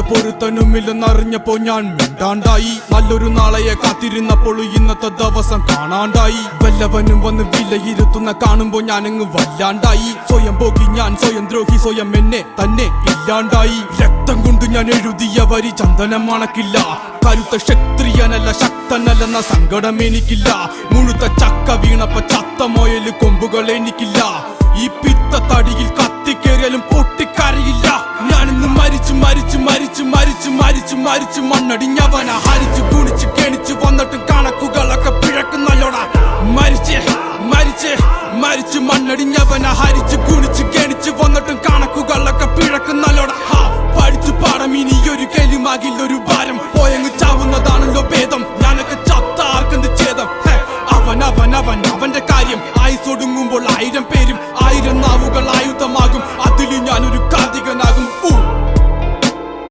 പൊരുത്തനുമില്ലെന്നറിഞ്ഞപ്പോ ഞാൻ മിണ്ടാണ്ടായി. നല്ലൊരു നാളെയെ കാത്തിരുന്നപ്പോൾ ഇന്നത്തെ ദിവസം കാണാണ്ടായി. വല്ലവനും വന്ന് വിലയിരുത്തുന്ന കാണുമ്പോ ഞാനങ്ങ് വല്ലാണ്ടായി. സ്വയം പോകി ഞാൻ, സ്വയം ദ്രോഹി, സ്വയം എന്നെ തന്നെ ഇല്ലാണ്ടായി. രക്തം കൊണ്ട് ഞാൻ എഴുതിയ വരി ചന്ദനം മണക്കില്ല. കരുത്ത ക്ഷത്രിയനല്ല, ശക്തനല്ലെന്ന സങ്കടം എനിക്കില്ല. മുഴുത്ത ചക്ക വീണപ്പ ചത്ത മൊയല് കൊമ്പുകൾ എനിക്കില്ല. ഈ പിത്ത തടിയിൽ കത്തിക്കേറിയാലും പൊട്ടിക്കരയില്ല. ഞാനിന്ന് മരിച്ചു മരിച്ചു മരിച്ചു മരിച്ചു മരിച്ചു മരിച്ചു മണ്ണടിഞ്ഞവന ഹരിച്ചു കുണിച്ചു കെണിച്ചു വന്നിട്ടും കണക്കുകളൊക്കെ പിഴക്കുന്നല്ലോടാ. മരിച്ചേ മരിച്ചേ മരിച്ചു മണ്ണടിഞ്ഞവന ഹരിച്ചു കുണിച്ചു കെണിച്ചു വന്നിട്ടും കണക്കുകളൊക്കെ പിഴക്കുന്നല്ലോടാ. പഠിച്ചു പാടം ഇനിയൊരു കെലുമാകില്ലൊരു ഭാരം. പോയങ്ങ് ചാവുന്നതാണല്ലോ ഭേദം. ഞാനൊക്കെ ചത്ത ആർക്കെന്ത് ഛേദം. അവൻ അവൻ അവൻ അവന്റെ കാര്യം ആയുസൊടുങ്ങുമ്പോൾ 1000 പേരും